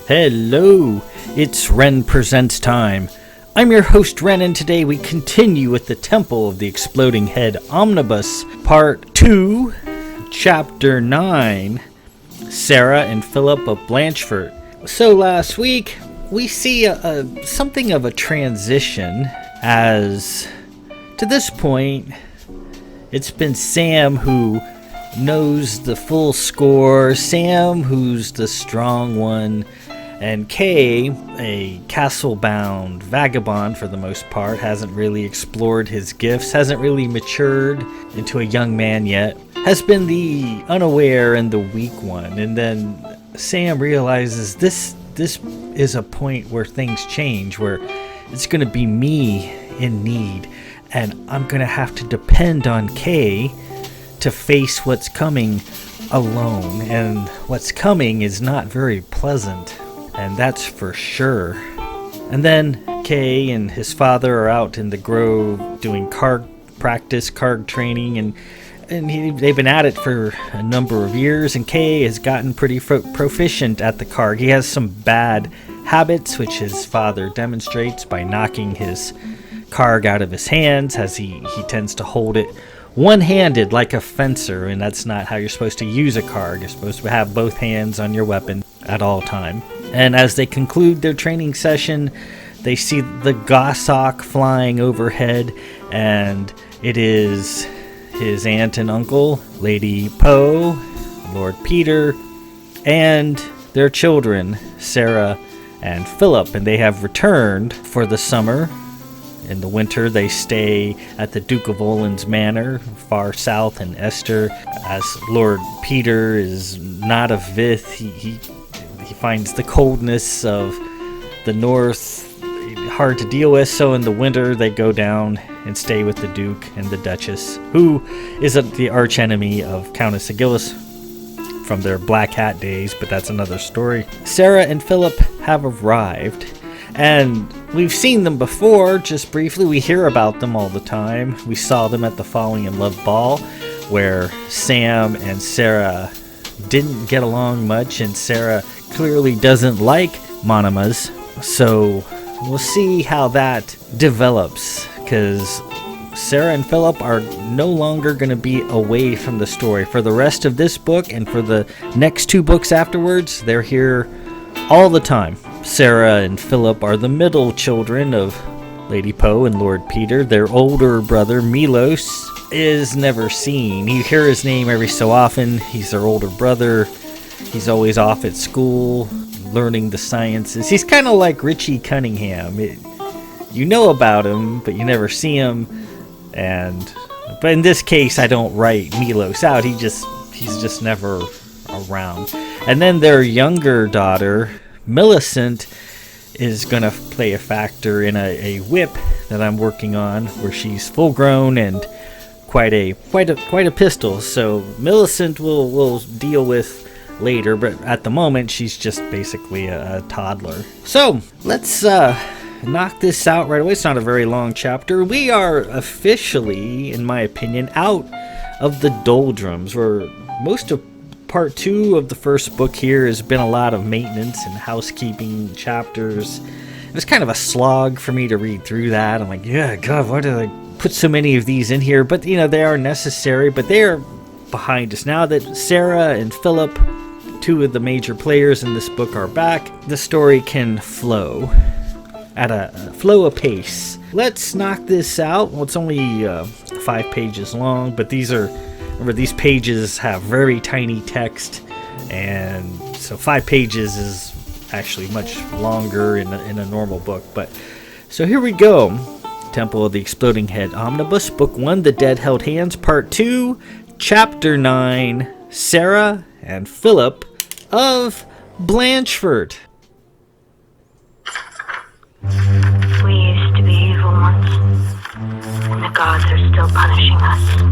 Hello, it's Ren Presents time. I'm your host Ren, and today we continue with the Temple of the Exploding Head Omnibus, Part 2, Chapter 9, Sarah and Phillip of Blanchefort. So last week, we see something of a transition, as to this point, it's been Sam who knows the full score, Sam who's the strong one, and Kay, a castle-bound vagabond for the most part, hasn't really explored his gifts, hasn't really matured into a young man yet, has been the unaware and the weak one. And then Sam realizes this is a point where things change, where it's going to be me in need, and I'm going to have to depend on Kay to face what's coming alone. And what's coming is not very pleasant, and that's for sure. And then Kay and his father are out in the grove doing card practice, card training, and they've been at it for a number of years, and Kay has gotten pretty proficient at the card. He has some bad habits, which his father demonstrates by knocking his card out of his hands, as he tends to hold it one-handed like a fencer, and that's not how you're supposed to use a card. You're supposed to have both hands on your weapon at all time. And as they conclude their training session, they see the goshawk flying overhead, and it is his aunt and uncle, Lady Poe, Lord Peter, and their children, Sarah and Philip, and they have returned for the summer. In the winter, they stay at the Duke of Olin's manor, far south in Esther. As Lord Peter is not of Vith, he finds the coldness of the north hard to deal with, so in the winter they go down and stay with the Duke and the Duchess, who is the archenemy of Countess Agilis from their Black Hat days, but that's another story. Sarah and Philip have arrived, and we've seen them before, just briefly. We hear about them all the time. We saw them at the Falling in Love ball, where Sam and Sarah didn't get along much, and Sarah clearly doesn't like monomas. So we'll see how that develops, because Sarah and Philip are no longer going to be away from the story. For the rest of this book and for the next two books afterwards, they're here all the time. Sarah and Philip are the middle children of Lady Poe and Lord Peter. Their older brother, Milos, is never seen. You hear his name every so often. He's their older brother. He's always off at school, learning the sciences. He's kind of like Richie Cunningham. You know about him, but you never see him. But in this case, I don't write Milos out. He's just never around. And then their younger daughter, Millicent, is going to play a factor in a whip that I'm working on, where she's full grown and quite a pistol. So Millicent will deal with later, but at the moment she's just basically a toddler. So let's knock this out right away. It's not a very long chapter. We are officially, in my opinion, out of the doldrums, where most of part 2 of the first book here has been a lot of maintenance and housekeeping chapters. It's kind of a slog for me to read through that. I'm like, yeah, God, why did I put so many of these in here? But, they are necessary, but they are behind us. Now that Sarah and Philip, two of the major players in this book, are back, the story can flow at a pace. Let's knock this out. Well, it's only 5 pages long, but these pages have very tiny text, and so 5 pages is actually much longer in a normal book. But so here we go. Temple of the Exploding Head Omnibus, Book 1, The Dead Held Hands, Part 2, Chapter 9, Sarah and Philip of Blanchefort. We used to be evil once, and the gods are still punishing us.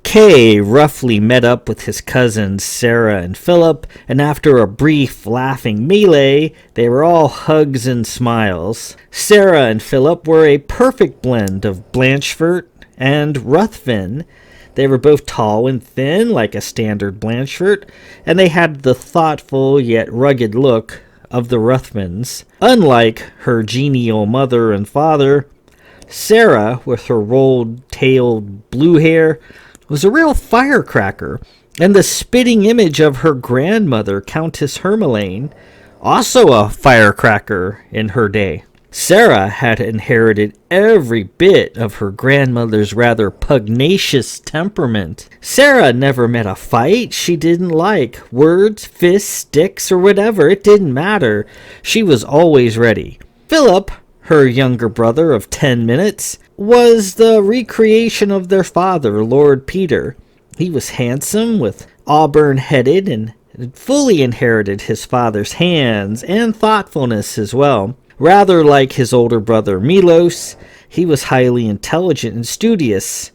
Kay roughly met up with his cousins Sarah and Philip, and after a brief laughing melee, they were all hugs and smiles. Sarah and Philip were a perfect blend of Blanchefort and Ruthven. They were both tall and thin, like a standard Blanchefort, and they had the thoughtful yet rugged look of the Ruthvens. Unlike her genial mother and father, Sarah, with her rolled-tailed blue hair, was a real firecracker, and the spitting image of her grandmother, Countess Hermelane, also a firecracker in her day. Sarah had inherited every bit of her grandmother's rather pugnacious temperament. Sarah never met a fight she didn't like. Words, fists, sticks, or whatever, it didn't matter. She was always ready. Philip, her younger brother of 10 minutes, was the recreation of their father, Lord Peter. He was handsome, with auburn-headed, and fully inherited his father's hands and thoughtfulness as well. Rather like his older brother Milos, he was highly intelligent and studious.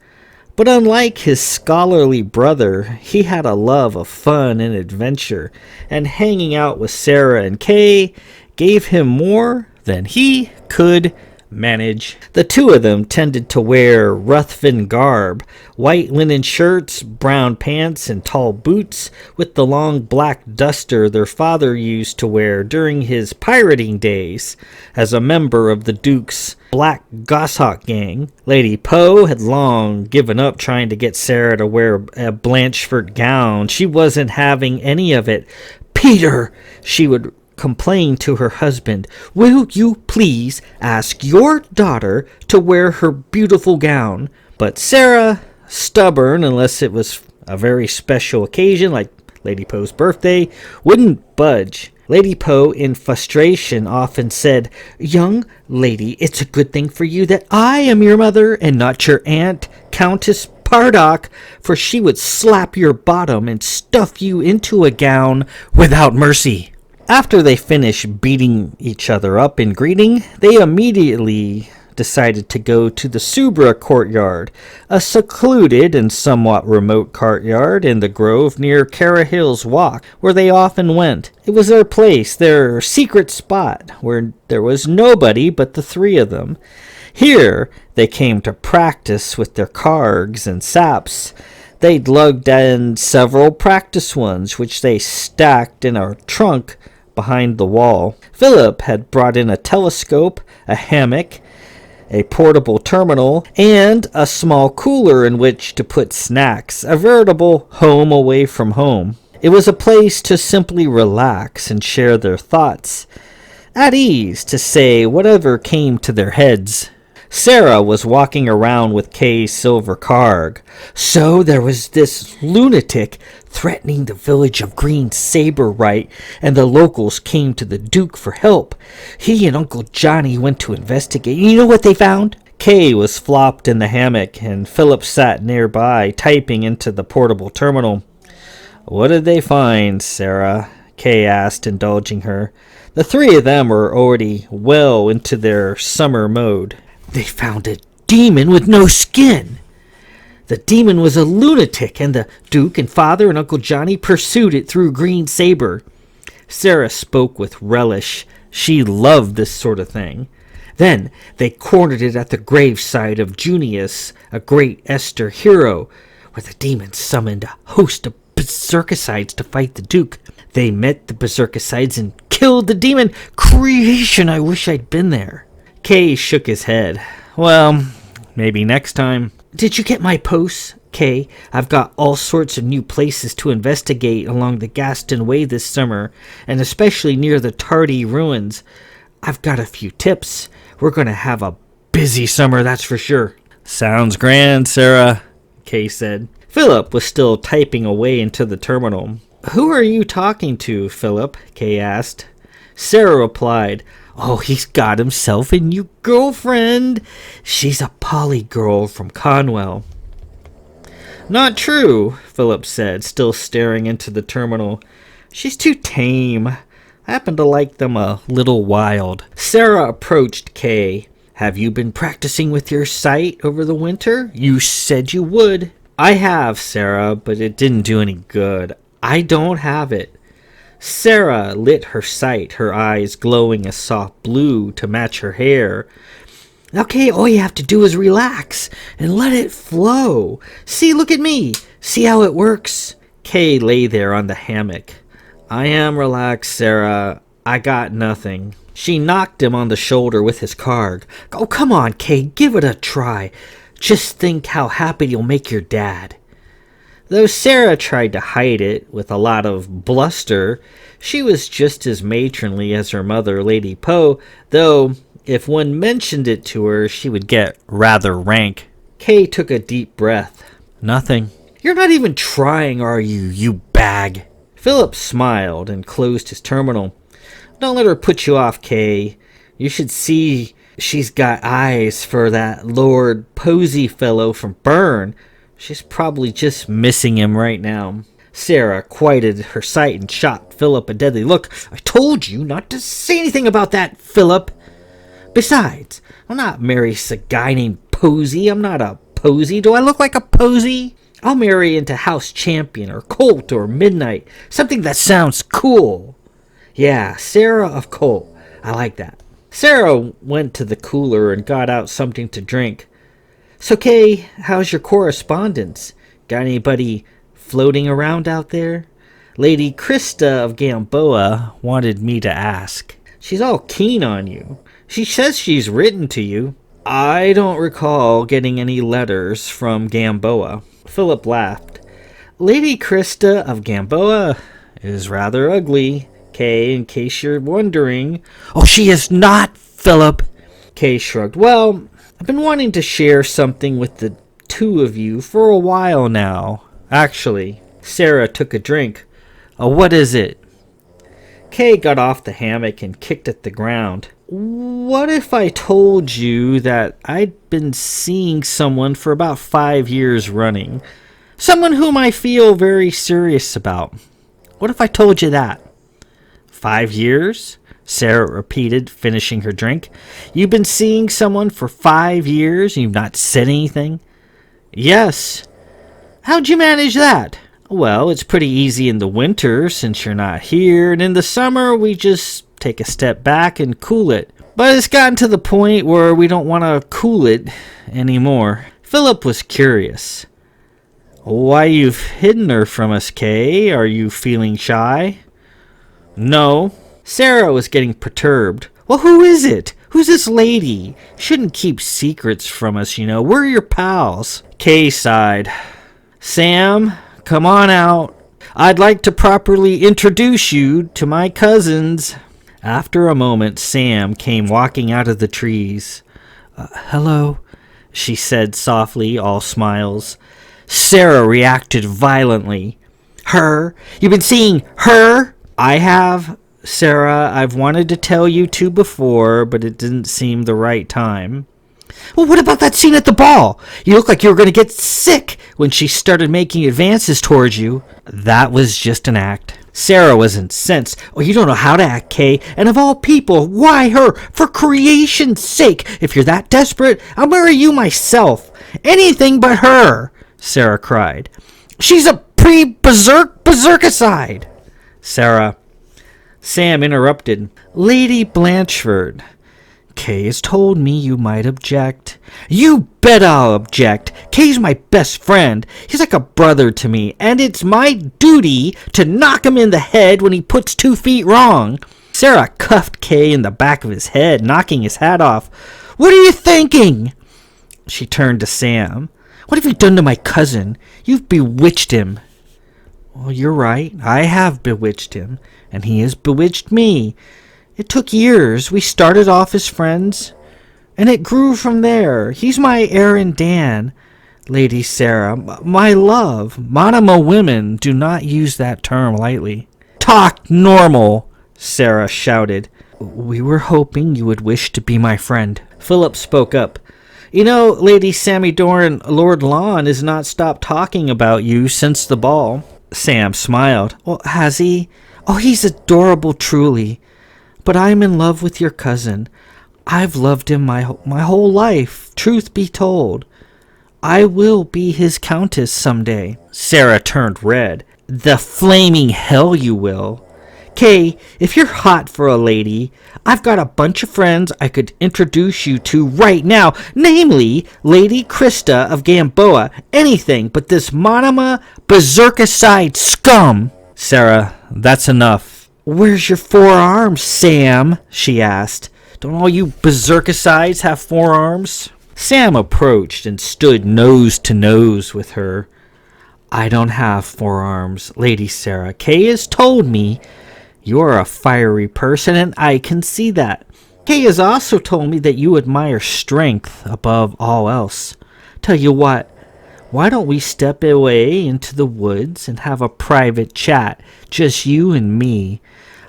But unlike his scholarly brother, he had a love of fun and adventure, and hanging out with Sarah and Kay gave him more than he could manage. The two of them tended to wear Ruthven garb, white linen shirts, brown pants, and tall boots, with the long black duster their father used to wear during his pirating days as a member of the Duke's Black Goshawk gang. Lady Poe had long given up trying to get Sarah to wear a Blanchefort gown. She wasn't having any of it. "Peter," she would complained to her husband, "will you please ask your daughter to wear her beautiful gown?" But Sarah, stubborn unless it was a very special occasion like Lady Poe's birthday, wouldn't budge. Lady Poe, in frustration, often said, "Young lady, it's a good thing for you that I am your mother and not your aunt, Countess Pardock, for she would slap your bottom and stuff you into a gown without mercy." After they finished beating each other up in greeting, they immediately decided to go to the Subra courtyard, a secluded and somewhat remote courtyard in the grove near Cara Hill's Walk, where they often went. It was their place, their secret spot, where there was nobody but the three of them. Here they came to practice with their cargs and saps. They'd lugged in several practice ones, which they stacked in a trunk behind the wall. Philip had brought in a telescope, a hammock, a portable terminal, and a small cooler in which to put snacks, a veritable home away from home. It was a place to simply relax and share their thoughts, at ease to say whatever came to their heads. Sarah was walking around with Kay's silver carg. "So there was this lunatic threatening the village of Green Saber, right? And the locals came to the Duke for help. He and Uncle Johnny went to investigate. You know what they found?" Kay was flopped in the hammock, and Philip sat nearby, typing into the portable terminal. "What did they find, Sarah?" Kay asked, indulging her. The three of them were already well into their summer mode. "They found a demon with no skin. The demon was a lunatic, and the Duke and Father and Uncle Johnny pursued it through Green Saber." Sarah spoke with relish. She loved this sort of thing. "Then they cornered it at the graveside of Junius, a great Esther hero, where the demon summoned a host of berserkicides to fight the Duke. They met the berserkicides and killed the demon. Creation, I wish I'd been there." Kay shook his head. "Well, maybe next time." "Did you get my posts, Kay? I've got all sorts of new places to investigate along the Gaston Way this summer, and especially near the Tardy ruins. I've got a few tips. We're going to have a busy summer, that's for sure." "Sounds grand, Sarah," Kay said. Philip was still typing away into the terminal. "Who are you talking to, Philip?" Kay asked. Sarah replied, "Oh, he's got himself a new girlfriend. She's a poly girl from Conwell." "Not true," Philip said, still staring into the terminal. "She's too tame. I happen to like them a little wild." Sarah approached Kay. "Have you been practicing with your sight over the winter? You said you would." I have, Sarah, but it didn't do any good. I don't have it. Sarah lit her sight, her eyes glowing a soft blue to match her hair. Okay, all you have to do is relax and let it flow. See, look at me. See how it works? Kay lay there on the hammock. I am relaxed, Sarah. I got nothing. She knocked him on the shoulder with his card. Oh, come on, Kay, give it a try. Just think how happy you'll make your dad. Though Sarah tried to hide it with a lot of bluster, she was just as matronly as her mother, Lady Poe, though if one mentioned it to her, she would get rather rank. Kay took a deep breath. Nothing. You're not even trying, are you, you bag? Philip smiled and closed his terminal. Don't let her put you off, Kay. You should see she's got eyes for that Lord Posey fellow from Byrne. She's probably just missing him right now. Sarah quieted her sight and shot Philip a deadly look. I told you not to say anything about that, Philip. Besides, I'm not marrying a guy named Posey. I'm not a Posey. Do I look like a Posey? I'll marry into House Champion or Colt or Midnight. Something that sounds cool. Yeah, Sarah of Colt. I like that. Sarah went to the cooler and got out something to drink. So, Kay, how's your correspondence? Got anybody floating around out there? Lady Krista of Gamboa wanted me to ask. She's all keen on you. She says she's written to you. I don't recall getting any letters from Gamboa. Philip laughed. Lady Krista of Gamboa is rather ugly, Kay, in case you're wondering. Oh, she is not, Philip. Kay shrugged. Well, I've been wanting to share something with the two of you for a while now. Actually, Sarah took a drink. What is it? Kay got off the hammock and kicked at the ground. What if I told you that I'd been seeing someone for about 5 years running? Someone whom I feel very serious about. What if I told you that? 5 years? Sarah repeated, finishing her drink. You've been seeing someone for 5 years and you've not said anything? Yes. How'd you manage that? Well, it's pretty easy in the winter since you're not here, and in the summer we just take a step back and cool it. But it's gotten to the point where we don't want to cool it anymore. Philip was curious. Why you've hidden her from us, Kay? Are you feeling shy? No. Sarah was getting perturbed. Well, who is it? Who's this lady? Shouldn't keep secrets from us, you know. We're your pals. Kay sighed. Sam, come on out. I'd like to properly introduce you to my cousins. After a moment, Sam came walking out of the trees. Hello, she said softly, all smiles. Sarah reacted violently. Her? You've been seeing her? I have, Sarah. I've wanted to tell you two before, but it didn't seem the right time. Well, what about that scene at the ball? You looked like you were going to get sick when she started making advances towards you. That was just an act. Sarah was incensed. Oh, you don't know how to act, Kay. And of all people, why her? For creation's sake. If you're that desperate, I'll marry you myself. Anything but her, Sarah cried. She's a berserkicide. Sam interrupted. Lady Blanchefort. Kay has told me you might object. You bet I'll object. Kay's my best friend. He's like a brother to me, and it's my duty to knock him in the head when he puts 2 feet wrong. Sarah cuffed Kay in the back of his head, knocking his hat off. What are you thinking? She turned to Sam. What have you done to my cousin? You've bewitched him. Well, you're right. I have bewitched him, and he has bewitched me. It took years. We started off as friends, and it grew from there. He's my Aaron Dan, Lady Sarah, my love. Monomo women do not use that term lightly. Talk normal, Sarah shouted. We were hoping you would wish to be my friend. Philip spoke up. You know, Lady Sammy Doran, Lord Lon has not stopped talking about you since the ball. Sam smiled. Well, has he? Oh, he's adorable, truly. But I'm in love with your cousin. I've loved him my whole life, truth be told. I will be his countess someday. Sarah turned red. The flaming hell you will. Kay, if you're hot for a lady, I've got a bunch of friends I could introduce you to right now, namely Lady Krista of Gamboa. Anything but this Monoma berserkicide scum. Sarah, that's enough. Where's your forearms, Sam? She asked. Don't all you berserkicides have forearms? Sam approached and stood nose to nose with her. I don't have forearms, Lady Sarah. Kay has told me you're a fiery person, and I can see that. Kay has also told me that you admire strength above all else. Tell you what, why don't we step away into the woods and have a private chat, just you and me?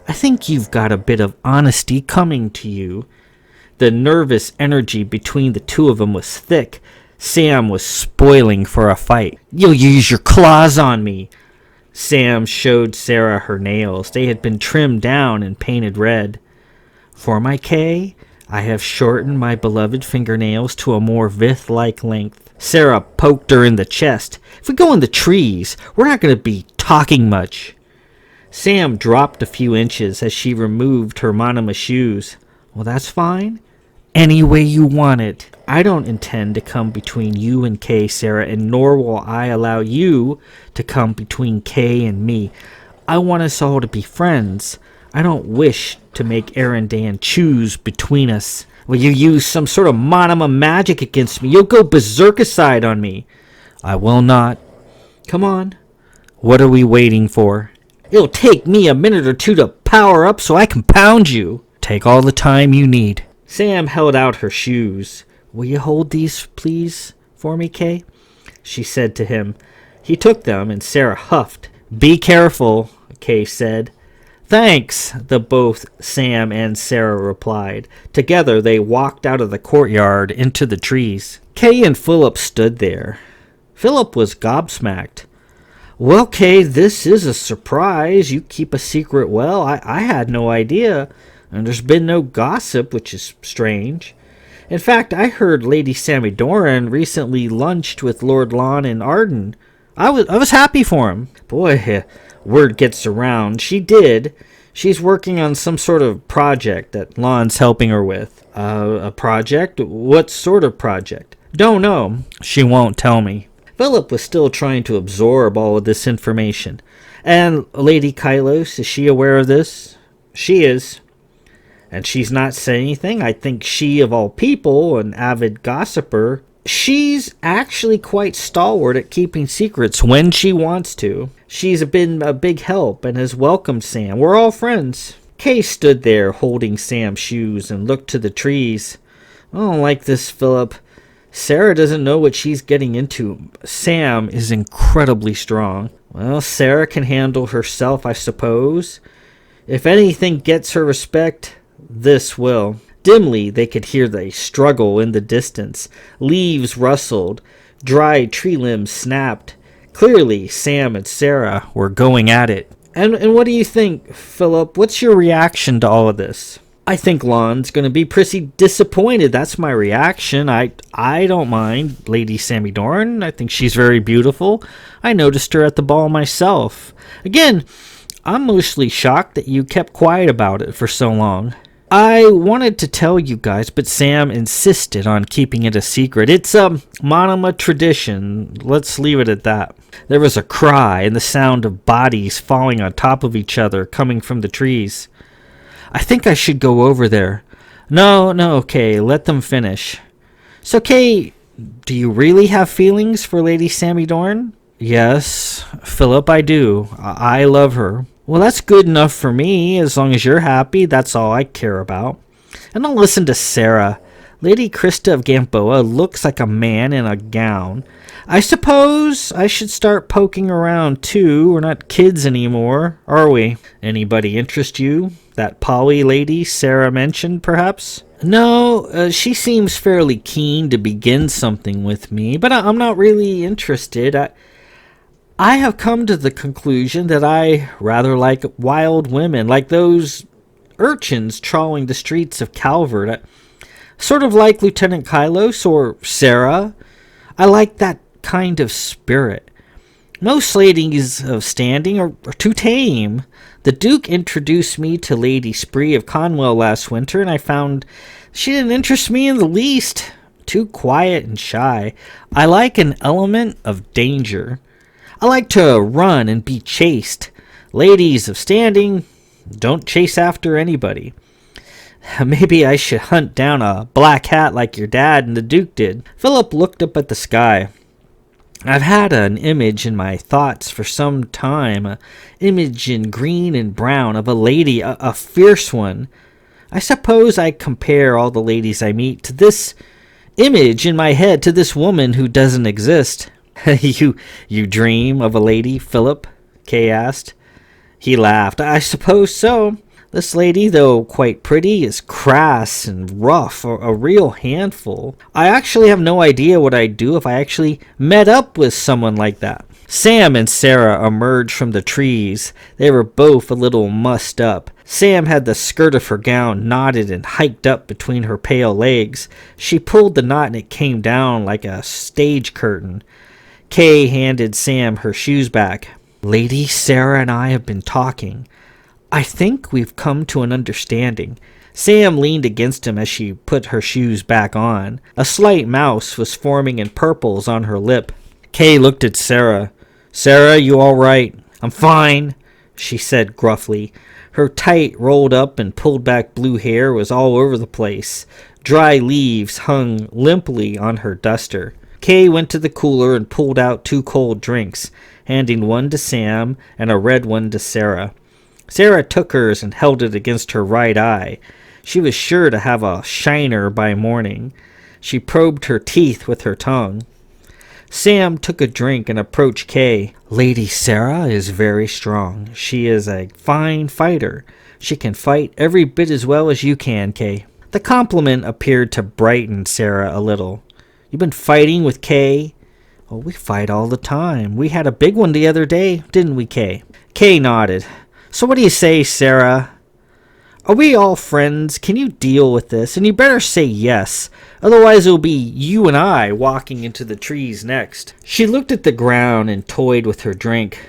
I think you've got a bit of honesty coming to you. The nervous energy between the two of them was thick. Sam was spoiling for a fight. You'll use your claws on me. Sam showed Sarah her nails. They had been trimmed down and painted red. For my Kay, I have shortened my beloved fingernails to a more Vith-like length. Sarah poked her in the chest. If we go in the trees, we're not going to be talking much. Sam dropped a few inches as she removed her Monoma shoes. Well, that's fine. Any way you want it. I don't intend to come between you and Kay, Sarah, and nor will I allow you to come between Kay and me. I want us all to be friends. I don't wish to make Arendan choose between us. Will you use some sort of Monoma magic against me? You'll go berserkicide on me. I will not. Come on. What are we waiting for? It'll take me a minute or two to power up so I can pound you. Take all the time you need. Sam held out her shoes. Will you hold these, please, for me, Kay? She said to him. He took them, and Sarah huffed. Be careful, Kay said. Thanks, both Sam and Sarah replied. Together they walked out of the courtyard into the trees. Kay and Philip stood there. Philip was gobsmacked. Well, Kay, this is a surprise. You keep a secret well. I had no idea. And there's been no gossip, which is strange. In fact, I heard Lady Sammy Doran recently lunched with Lord Lon and Arden. I was happy for him. Boy, word gets around. She did. She's working on some sort of project that Lon's helping her with. A project? What sort of project? Don't know. She won't tell me. Philip was still trying to absorb all of this information. And Lady Kylos, is she aware of this? She is. And she's not said anything. I think she, of all people, an avid gossiper, she's actually quite stalwart at keeping secrets when she wants to. She's been a big help and has welcomed Sam. We're all friends. Kay stood there holding Sam's shoes and looked to the trees. I don't like this, Philip. Sarah doesn't know what she's getting into. Sam is incredibly strong. Well, Sarah can handle herself, I suppose. If anything gets her respect, this will. Dimly, they could hear the struggle in the distance. Leaves rustled. Dry tree limbs snapped. Clearly, Sam and Sarah were going at it. And what do you think, Philip? What's your reaction to all of this? I think Lon's going to be pretty disappointed. That's my reaction. I don't mind Lady Sammy Doran. I think she's very beautiful. I noticed her at the ball myself. Again, I'm mostly shocked that you kept quiet about it for so long. I wanted to tell you guys, but Sam insisted on keeping it a secret. It's a Monoma tradition. Let's leave it at that. There was a cry and the sound of bodies falling on top of each other coming from the trees. I think I should go over there. No, Kay, let them finish. So, Kay, do you really have feelings for Lady Sammy Doran? Yes, Philip, I do. I love her. Well, that's good enough for me. As long as you're happy, that's all I care about. And don't listen to Sarah. Lady Krista of Gamboa looks like a man in a gown. I suppose I should start poking around, too. We're not kids anymore, are we? Anybody interest you? That Polly lady Sarah mentioned, perhaps? No, she seems fairly keen to begin something with me, but I'm not really interested. I have come to the conclusion that I rather like wild women, like those urchins trawling the streets of Calvert. Sort of like Lieutenant Kylos or Sarah. I like that kind of spirit. Most ladies of standing are too tame. The Duke introduced me to Lady Spree of Conwell last winter, and I found she didn't interest me in the least. Too quiet and shy. I like an element of danger. I like to run and be chased. Ladies of standing don't chase after anybody. Maybe I should hunt down a black hat like your dad and the Duke did. Philip looked up at the sky. I've had an image in my thoughts for some time, an image in green and brown of a lady, a fierce one. I suppose I compare all the ladies I meet to this image in my head, to this woman who doesn't exist. You dream of a lady, Philip? Kay asked. He laughed. I suppose so. This lady, though quite pretty, is crass and rough, a real handful. I actually have no idea what I'd do if I actually met up with someone like that. Sam and Sarah emerged from the trees. They were both a little mussed up. Sam had the skirt of her gown knotted and hiked up between her pale legs. She pulled the knot and it came down like a stage curtain. Kay handed Sam her shoes back. Lady Sarah and I have been talking. I think we've come to an understanding. Sam leaned against him as she put her shoes back on. A slight mouse was forming in purples on her lip. Kay looked at Sarah. Sarah, you all right? I'm fine, she said gruffly. Her tight, rolled up and pulled back blue hair was all over the place. Dry leaves hung limply on her duster. Kay went to the cooler and pulled out 2 cold drinks, handing one to Sam and a red one to Sarah. Sarah took hers and held it against her right eye. She was sure to have a shiner by morning. She probed her teeth with her tongue. Sam took a drink and approached Kay. Lady Sarah is very strong. She is a fine fighter. She can fight every bit as well as you can, Kay. The compliment appeared to brighten Sarah a little. You've been fighting with Kay? Oh, we fight all the time. We had a big one the other day, didn't we, Kay? Kay nodded. So what do you say, Sarah? Are we all friends? Can you deal with this? And you better say yes. Otherwise it'll be you and I walking into the trees next. She looked at the ground and toyed with her drink.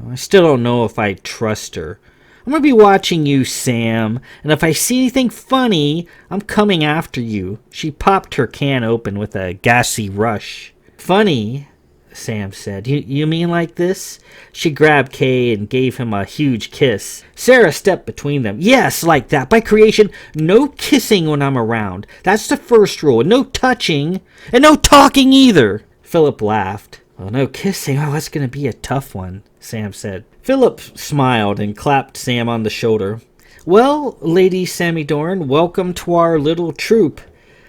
I still don't know if I trust her. I'm going to be watching you, Sam. And if I see anything funny, I'm coming after you. She popped her can open with a gassy rush. Funny? Sam said. You mean like this? She grabbed Kay and gave him a huge kiss. Sarah stepped between them. Yes, like that. By creation, no kissing when I'm around. That's the first rule. And no touching. And no talking either. Philip laughed. Well, no kissing. Oh, that's going to be a tough one, Sam said. Philip smiled and clapped Sam on the shoulder. Well, Lady Sammy Dorn, welcome to our little troop.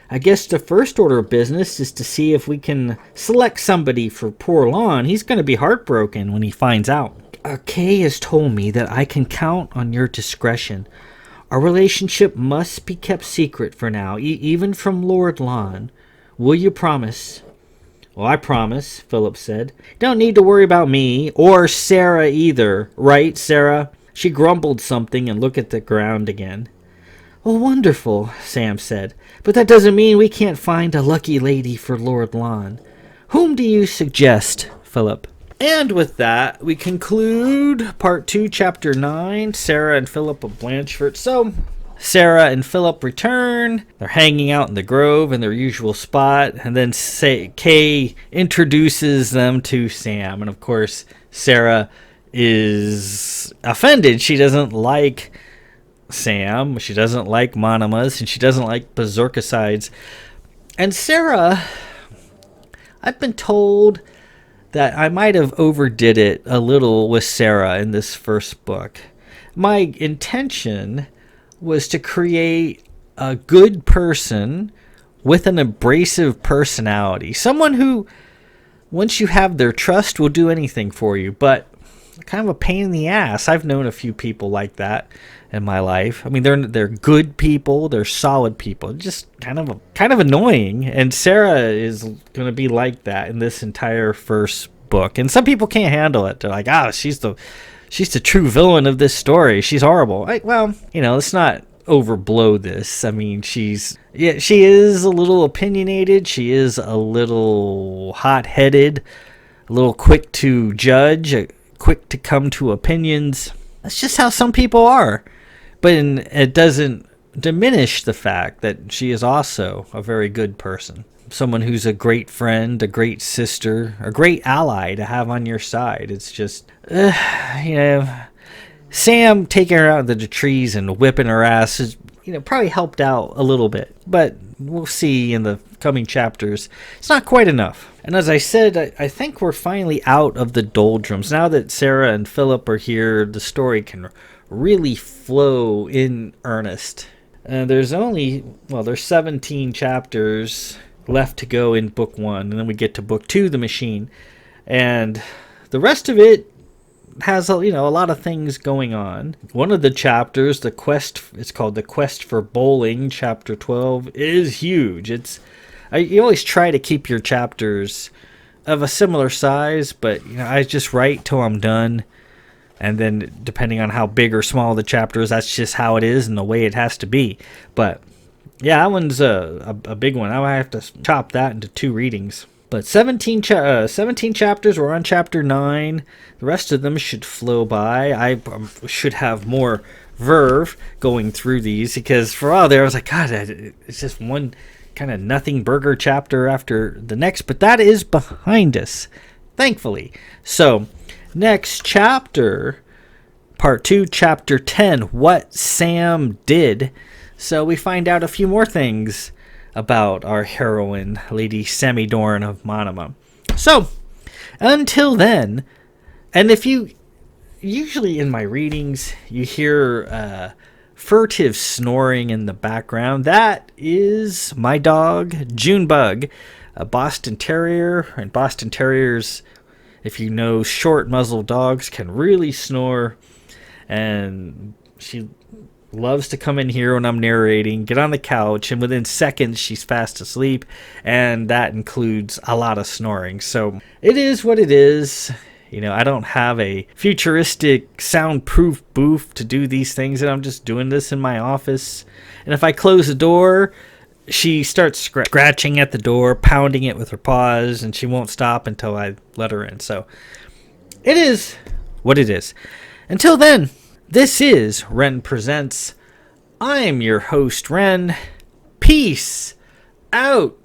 I guess the first order of business is to see if we can select somebody for poor Lon. He's going to be heartbroken when he finds out. Kay has told me that I can count on your discretion. Our relationship must be kept secret for now, even from Lord Lon. Will you promise? Well, I promise, Philip said. Don't need to worry about me, or Sarah either. Right, Sarah? She grumbled something and looked at the ground again. Well, wonderful, Sam said. But that doesn't mean we can't find a lucky lady for Lord Lon. Whom do you suggest, Philip? And with that, we conclude Part 2, Chapter 9, Sarah and Philip of Blanchefort. So, Sarah and Philip return. They're hanging out in the grove in their usual spot. And then Kay introduces them to Sam. And of course, Sarah is offended. She doesn't like Sam, she doesn't like monomas, and she doesn't like berserkicides. And Sarah, I've been told that I might have overdid it a little with Sarah in this first book. My intention was to create a good person with an abrasive personality. Someone who, once you have their trust, will do anything for you, but kind of a pain in the ass. I've known a few people like that in my life. I mean, they're good people, they're solid people, just kind of annoying. And Sarah is going to be like that in this entire first book. And some people can't handle it. They're like, she's the true villain of this story. She's horrible. Well, it's not overblow this. I mean, she is a little opinionated. She is a little hot-headed, a little quick to judge, quick to come to opinions. That's just how some people are. But it doesn't diminish the fact that she is also a very good person. Someone who's a great friend, a great sister, a great ally to have on your side. It's just, Sam taking her out into the trees and whipping her ass is, probably helped out a little bit. But we'll see in the coming chapters. It's not quite enough. And as I said, I think we're finally out of the doldrums. Now that Sarah and Phillip are here, the story can really flow in earnest. There's 17 chapters left to go in book 1, and then we get to book 2, The Machine, and the rest of it has a lot of things going on. One of the chapters, it's called The Quest for Bowling, chapter 12, is huge. You always try to keep your chapters of a similar size, but I just write till I'm done. And then depending on how big or small the chapter is, that's just how it is and the way it has to be. But yeah, that one's a big one. I have to chop that into 2 readings. But 17 chapters. We're on chapter 9. The rest of them should flow by. I should have more verve going through these, because for a while there I was like, God, it's just one kind of nothing burger chapter after the next. But that is behind us, thankfully. So next chapter, part 2, chapter 10, What Sam Did. So we find out a few more things about our heroine, Lady Semidorn of Monima. So, until then, and if you, usually in my readings, you hear furtive snoring in the background, that is my dog, Junebug, a Boston Terrier, and Boston Terriers, if you know, short muzzled dogs can really snore, and she loves to come in here when I'm narrating, get on the couch, and within seconds she's fast asleep, and that includes a lot of snoring. So it is what it is. I don't have a futuristic soundproof booth to do these things, and I'm just doing this in my office. And if I close the door, she starts scratching at the door, pounding it with her paws, and she won't stop until I let her in. So it is what it is. Until then, this is Ren Presents. I'm your host, Ren. Peace out.